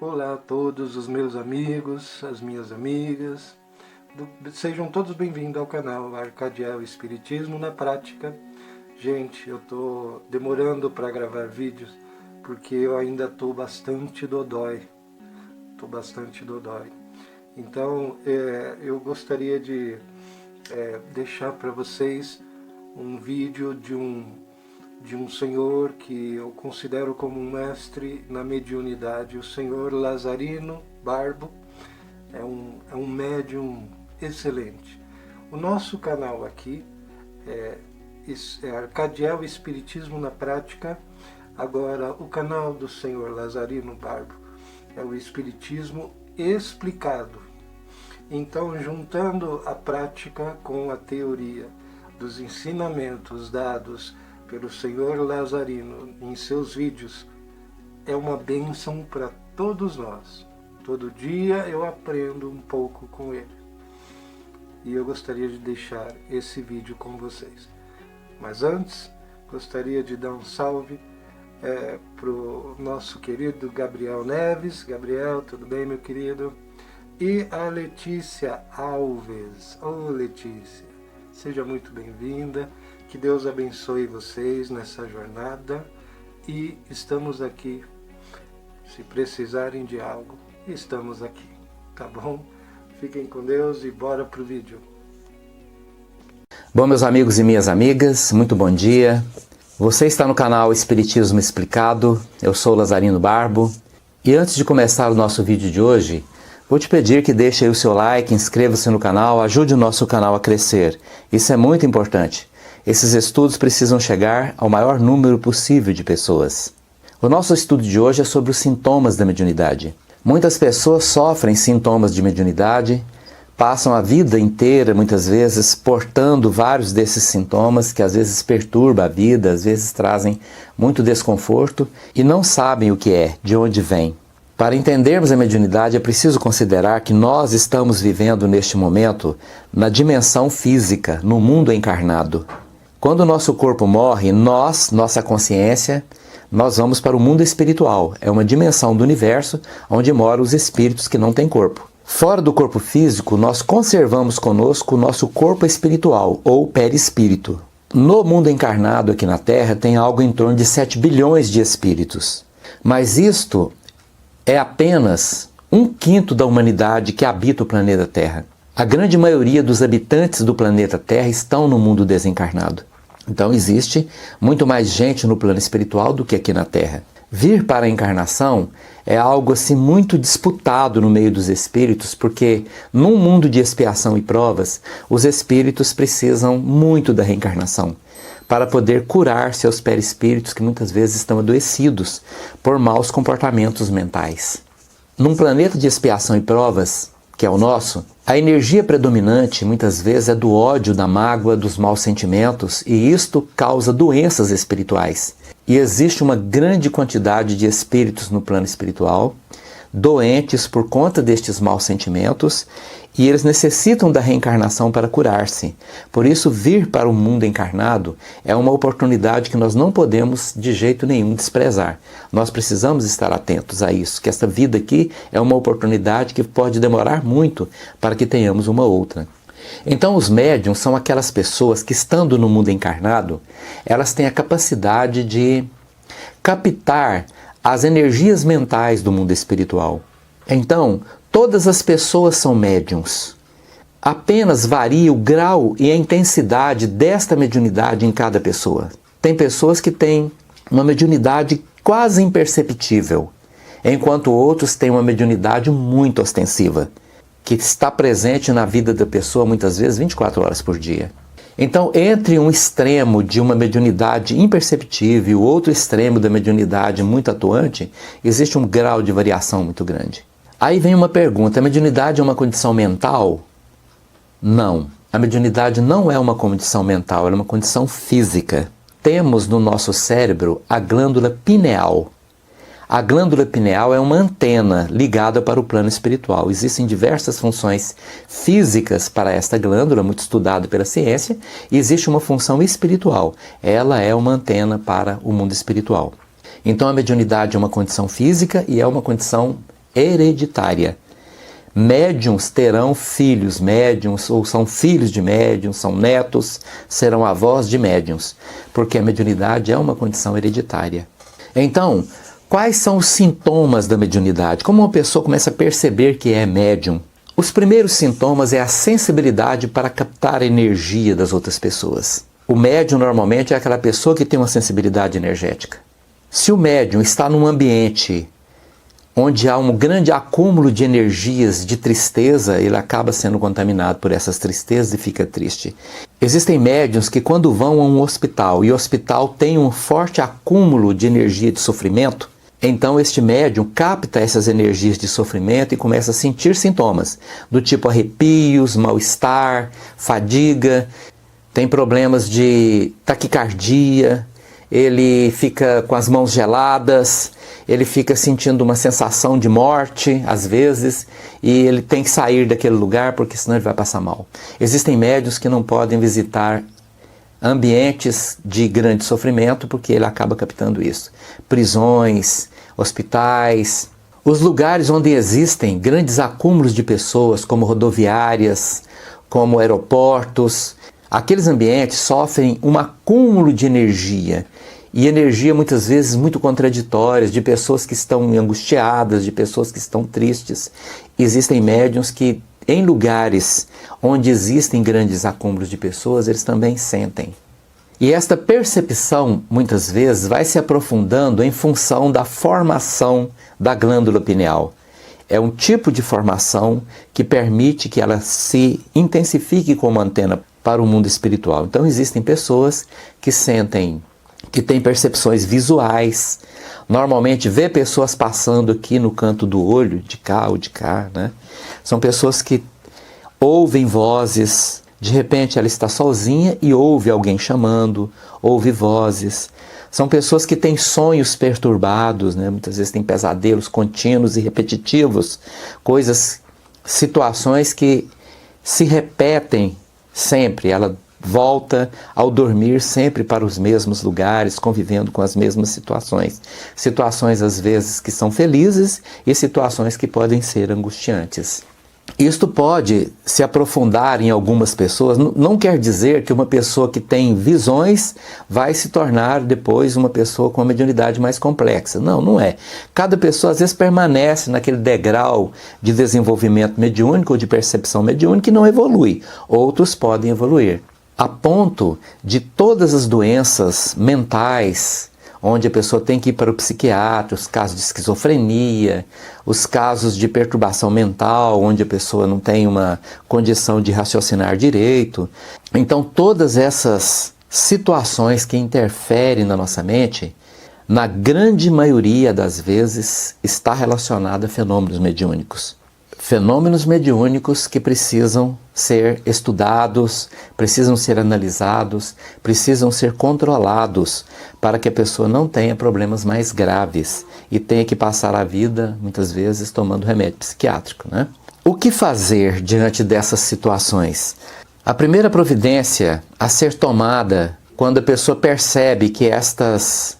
Olá a todos os meus amigos, as minhas amigas, sejam todos bem-vindos ao canal Arcadiel Espiritismo na Prática. Gente, eu tô demorando para gravar vídeos porque eu ainda tô bastante dodói, Então eu gostaria de deixar para vocês um vídeo de um senhor que eu considero como um mestre na mediunidade, o senhor Lazarino Barbo. É um médium excelente. O nosso canal aqui é Arcadiel Espiritismo na Prática. Agora, o canal do senhor Lazarino Barbo é o Espiritismo Explicado. Então, juntando a prática com a teoria dos ensinamentos dados pelo senhor Lazarino em seus vídeos, é uma bênção para todos nós. Todo dia eu aprendo um pouco com ele. E eu gostaria de deixar esse vídeo com vocês. Mas antes, gostaria de dar um salve para o nosso querido Gabriel Neves. Gabriel, tudo bem, meu querido? E a Letícia Alves. Ô Letícia, seja muito bem-vinda. Que Deus abençoe vocês nessa jornada. E estamos aqui. Se precisarem de algo, estamos aqui. Tá bom? Fiquem com Deus e bora pro vídeo. Bom, meus amigos e minhas amigas, muito bom dia. Você está no canal Espiritismo Explicado. Eu sou Lazarino Barbo. E antes de começar o nosso vídeo de hoje, vou te pedir que deixe aí o seu like, inscreva-se no canal, ajude o nosso canal a crescer. Isso é muito importante. Esses estudos precisam chegar ao maior número possível de pessoas. O nosso estudo de hoje é sobre os sintomas da mediunidade. Muitas pessoas sofrem sintomas de mediunidade, passam a vida inteira, muitas vezes, portando vários desses sintomas que às vezes perturbam a vida, às vezes trazem muito desconforto e não sabem o que é, de onde vem. Para entendermos a mediunidade, é preciso considerar que nós estamos vivendo neste momento na dimensão física, no mundo encarnado. Quando o nosso corpo morre, nossa consciência, nós vamos para o mundo espiritual. É uma dimensão do universo onde moram os espíritos que não têm corpo. Fora do corpo físico, nós conservamos conosco o nosso corpo espiritual, ou perispírito. No mundo encarnado aqui na Terra, tem algo em torno de 7 bilhões de espíritos. Mas isto é apenas 1/5 da humanidade que habita o planeta Terra. A grande maioria dos habitantes do planeta Terra estão no mundo desencarnado. Então existe muito mais gente no plano espiritual do que aqui na Terra. Vir para a encarnação é algo assim muito disputado no meio dos espíritos, porque num mundo de expiação e provas, os espíritos precisam muito da reencarnação para poder curar seus perispíritos que muitas vezes estão adoecidos por maus comportamentos mentais. Num planeta de expiação e provas, que é o nosso, a energia predominante muitas vezes é do ódio, da mágoa, dos maus sentimentos, e isto causa doenças espirituais. E existe uma grande quantidade de espíritos no plano espiritual, doentes por conta destes maus sentimentos, e eles necessitam da reencarnação para curar-se. Por isso, vir para o mundo encarnado é uma oportunidade que nós não podemos de jeito nenhum desprezar. Nós precisamos estar atentos a isso, que esta vida aqui é uma oportunidade que pode demorar muito para que tenhamos uma outra. Então, os médiuns são aquelas pessoas que, estando no mundo encarnado, elas têm a capacidade de captar as energias mentais do mundo espiritual. Então, todas as pessoas são médiuns. Apenas varia o grau e a intensidade desta mediunidade em cada pessoa. Tem pessoas que têm uma mediunidade quase imperceptível, enquanto outros têm uma mediunidade muito ostensiva, que está presente na vida da pessoa muitas vezes 24 horas por dia. Então, entre um extremo de uma mediunidade imperceptível e o outro extremo da mediunidade muito atuante, existe um grau de variação muito grande. Aí vem uma pergunta: a mediunidade é uma condição mental? Não. A mediunidade não é uma condição mental, é uma condição física. Temos no nosso cérebro a glândula pineal. A glândula pineal é uma antena ligada para o plano espiritual. Existem diversas funções físicas para esta glândula, muito estudada pela ciência, e existe uma função espiritual. Ela é uma antena para o mundo espiritual. Então a mediunidade é uma condição física e é uma condição hereditária. Médiuns terão filhos médiuns, ou são filhos de médiuns, são netos, serão avós de médiuns, porque a mediunidade é uma condição hereditária. Então, quais são os sintomas da mediunidade? Como uma pessoa começa a perceber que é médium? Os primeiros sintomas é a sensibilidade para captar a energia das outras pessoas. O médium normalmente é aquela pessoa que tem uma sensibilidade energética. Se o médium está num ambiente onde há um grande acúmulo de energias de tristeza, ele acaba sendo contaminado por essas tristezas e fica triste. Existem médiuns que quando vão a um hospital e o hospital tem um forte acúmulo de energia de sofrimento, então este médium capta essas energias de sofrimento e começa a sentir sintomas do tipo arrepios, mal-estar, fadiga, tem problemas de taquicardia, ele fica com as mãos geladas, ele fica sentindo uma sensação de morte, às vezes, e ele tem que sair daquele lugar porque senão ele vai passar mal. Existem médiuns que não podem visitar ambientes de grande sofrimento porque ele acaba captando isso. Prisões, hospitais, os lugares onde existem grandes acúmulos de pessoas, como rodoviárias, como aeroportos, aqueles ambientes sofrem um acúmulo de energia, e energia muitas vezes muito contraditórias, de pessoas que estão angustiadas, de pessoas que estão tristes. Existem médiuns que, em lugares onde existem grandes acúmulos de pessoas, eles também sentem. E esta percepção, muitas vezes, vai se aprofundando em função da formação da glândula pineal. É um tipo de formação que permite que ela se intensifique como antena para o mundo espiritual. Então existem pessoas que sentem, que têm percepções visuais, normalmente vê pessoas passando aqui no canto do olho, de cá ou de cá, né? São pessoas que ouvem vozes, de repente ela está sozinha e ouve alguém chamando, ouve vozes. São pessoas que têm sonhos perturbados, né? Muitas vezes têm pesadelos contínuos e repetitivos, situações que se repetem sempre. Ela volta ao dormir sempre para os mesmos lugares, convivendo com as mesmas situações. Situações às vezes que são felizes e situações que podem ser angustiantes. Isto pode se aprofundar em algumas pessoas, não quer dizer que uma pessoa que tem visões vai se tornar depois uma pessoa com uma mediunidade mais complexa. Não, não é. Cada pessoa às vezes permanece naquele degrau de desenvolvimento mediúnico ou de percepção mediúnica e não evolui. Outros podem evoluir. A ponto de todas as doenças mentais, onde a pessoa tem que ir para o psiquiatra, os casos de esquizofrenia, os casos de perturbação mental, onde a pessoa não tem uma condição de raciocinar direito. Então, todas essas situações que interferem na nossa mente, na grande maioria das vezes, está relacionada a fenômenos mediúnicos. Fenômenos mediúnicos que precisam ser estudados, precisam ser analisados, precisam ser controlados para que a pessoa não tenha problemas mais graves e tenha que passar a vida, muitas vezes, tomando remédio psiquiátrico, né? O que fazer diante dessas situações? A primeira providência a ser tomada quando a pessoa percebe que estas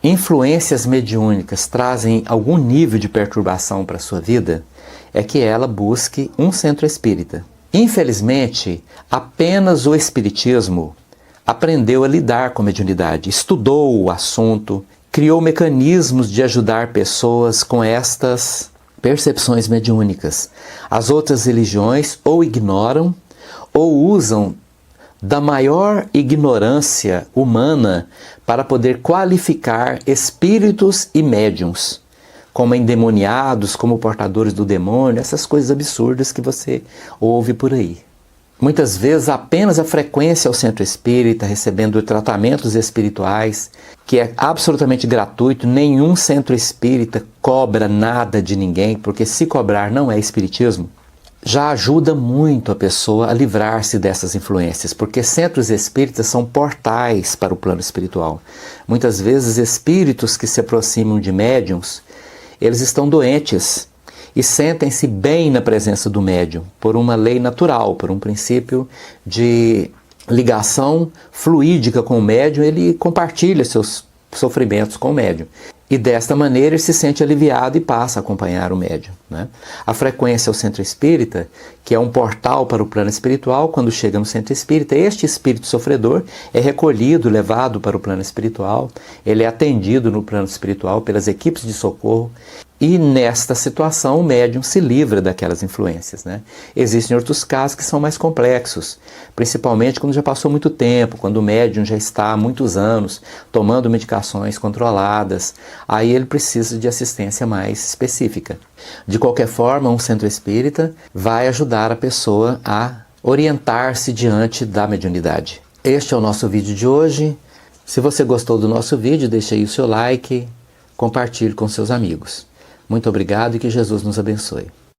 influências mediúnicas trazem algum nível de perturbação para a sua vida é que ela busque um centro espírita. Infelizmente, apenas o Espiritismo aprendeu a lidar com a mediunidade, estudou o assunto, criou mecanismos de ajudar pessoas com estas percepções mediúnicas. As outras religiões ou ignoram ou usam da maior ignorância humana para poder qualificar espíritos e médiuns como endemoniados, como portadores do demônio, essas coisas absurdas que você ouve por aí. Muitas vezes apenas a frequência ao centro espírita, recebendo tratamentos espirituais, que é absolutamente gratuito, nenhum centro espírita cobra nada de ninguém, porque se cobrar não é espiritismo, já ajuda muito a pessoa a livrar-se dessas influências, porque centros espíritas são portais para o plano espiritual. Muitas vezes espíritos que se aproximam de médiuns, eles estão doentes e sentem-se bem na presença do médium, por uma lei natural, por um princípio de ligação fluídica com o médium, ele compartilha seus sofrimentos com o médium. E desta maneira ele se sente aliviado e passa a acompanhar o médium, né? A frequência ao centro espírita, que é um portal para o plano espiritual, quando chega no centro espírita, este espírito sofredor é recolhido, levado para o plano espiritual, ele é atendido no plano espiritual pelas equipes de socorro, e nesta situação o médium se livra daquelas influências, né? Existem outros casos que são mais complexos, principalmente quando já passou muito tempo, quando o médium já está há muitos anos tomando medicações controladas, aí ele precisa de assistência mais específica. De qualquer forma, um centro espírita vai ajudar a pessoa a orientar-se diante da mediunidade. Este é o nosso vídeo de hoje. Se você gostou do nosso vídeo, deixe aí o seu like, compartilhe com seus amigos. Muito obrigado e que Jesus nos abençoe.